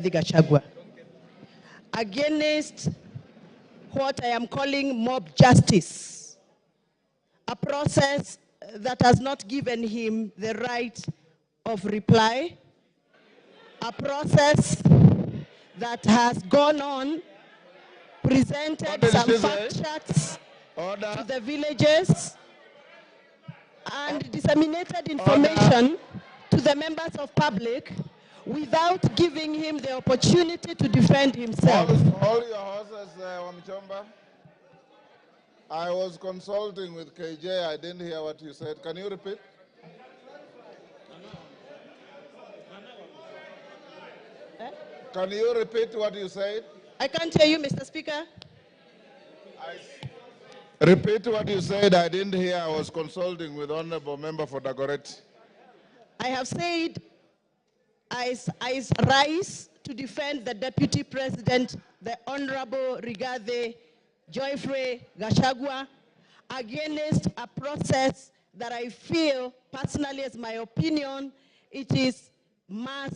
the Gachagua against what I am calling mob justice, a process that has not given him the right of reply, a process that has gone on, presented some fact charts to the villages, and disseminated information to the members of public without giving him the opportunity to defend himself. Hold your horses, WAMUCHOMA. I was consulting with KJ. I didn't hear what you said. Can you repeat? Can you repeat what you said? I can't hear you, Mr. Speaker. Repeat what you said. I didn't hear. I was consulting with Honorable Member for Dagoretti. I have said I rise to defend the Deputy President, the Honorable Rigathi Joyfrey Gachagua, against a process that I feel, personally as my opinion, it is mob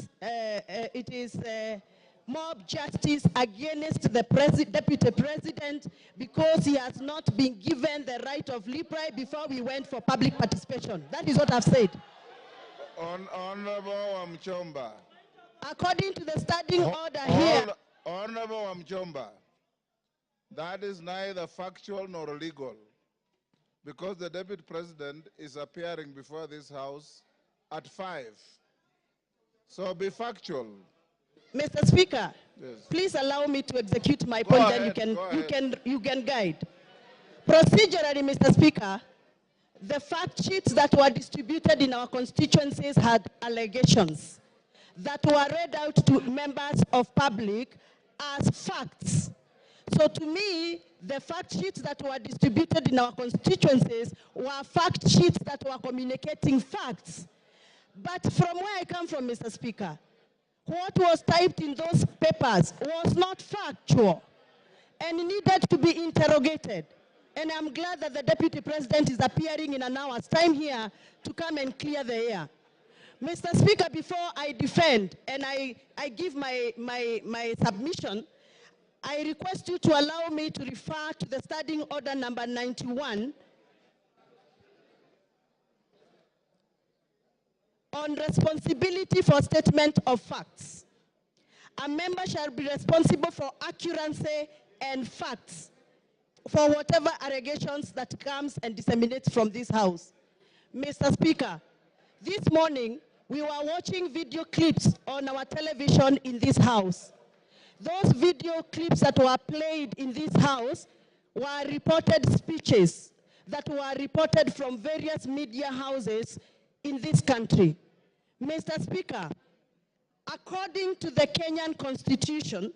justice against the Deputy President because he has not been given the right of reply before we went for public participation. That is what I've said. Honorable WAMUCHOMA. According to the standing order here. Honorable WAMUCHOMA, that is neither factual nor legal because the Deputy President is appearing before this House at 5. So be factual. Mr. Speaker, yes. Please allow me to execute my point, and you can guide. Procedurally, Mr. Speaker, the fact sheets that were distributed in our constituencies had allegations that were read out to members of public as facts. So to me, the fact sheets that were distributed in our constituencies were fact sheets that were communicating facts. But from where I come from, Mr. Speaker, what was typed in those papers was not factual and needed to be interrogated. And I'm glad that the Deputy President is appearing in an hour's time here to come and clear the air. Mr. Speaker, before I defend and I give my submission, I request you to allow me to refer to the standing order number 91 on responsibility for statement of facts. A member shall be responsible for accuracy and facts for whatever allegations that comes and disseminates from this House. Mr. Speaker, this morning we were watching video clips on our television in this House. Those video clips that were played in this House were reported speeches that were reported from various media houses in this country. Mr. Speaker, according to the Kenyan Constitution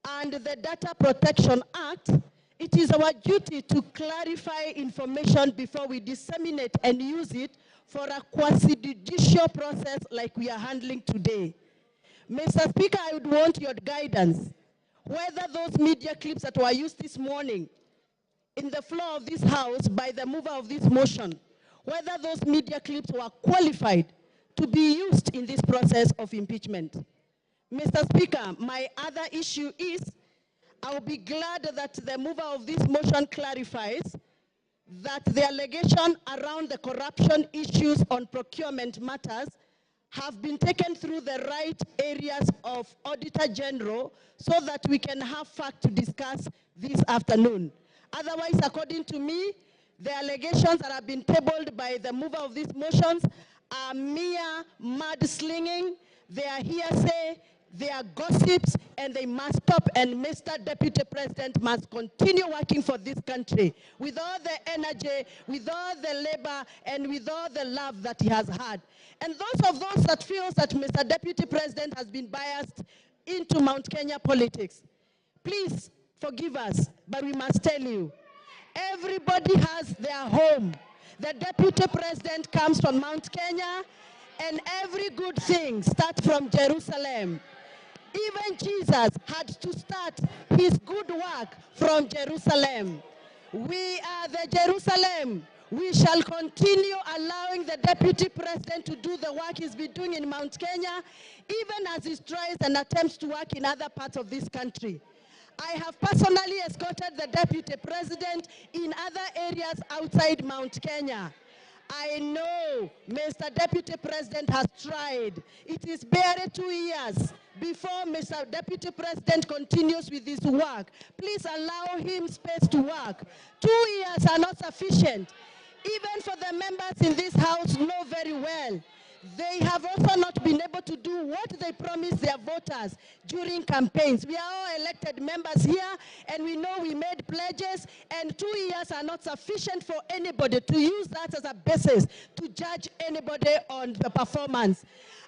and the Data Protection Act, it is our duty to clarify information before we disseminate and use it for a quasi-judicial process like we are handling today. Mr. Speaker, I would want your guidance whether those media clips that were used this morning in the floor of this House by the mover of this motion, whether those media clips were qualified to be used in this process of impeachment. Mr. Speaker, my other issue is I will be glad that the mover of this motion clarifies that the allegation around the corruption issues on procurement matters have been taken through the right areas of Auditor General so that we can have fact to discuss this afternoon. Otherwise, according to me, the allegations that have been tabled by the mover of these motions are mere mudslinging, they are hearsay, they are gossips, and they must stop. And Mr. Deputy President must continue working for this country with all the energy, with all the labor, and with all the love that he has had. And those that feel that Mr. Deputy President has been biased into Mount Kenya politics, please forgive us, but we must tell you, everybody has their home. The Deputy President comes from Mount Kenya, and every good thing starts from Jerusalem. Even Jesus had to start his good work from Jerusalem. We are the Jerusalem We shall continue allowing the Deputy President to do the work he's been doing in Mount Kenya, even as he tries and attempts to work in other parts of this country. I have personally escorted the Deputy President in other areas outside Mount Kenya. I know Mr. Deputy President has tried. It is barely 2 years before Mr. Deputy President continues with his work. Please allow him space to work. 2 years are not sufficient. Even for the members in this house know very well, they have also not been able to do what they promised their voters during campaigns. We are all elected members here, and we know we made pledges, and 2 years are not sufficient for anybody to use that as a basis to judge anybody on the performance.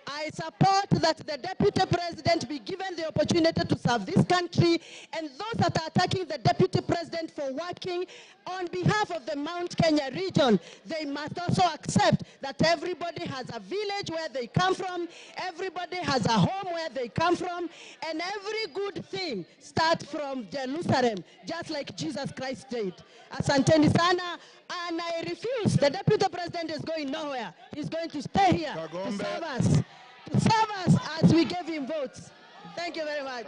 I support that the Deputy President be given the opportunity to serve this country, and those that are attacking the Deputy President for working on behalf of the Mount Kenya region, they must also accept that everybody has a village where they come from, everybody has a home where they come from, and every good thing starts from Jerusalem, just like Jesus Christ did. Asanteni sana, and I refuse. The Deputy President is going nowhere. He's going to stay here to serve us as we gave him votes. Thank you very much.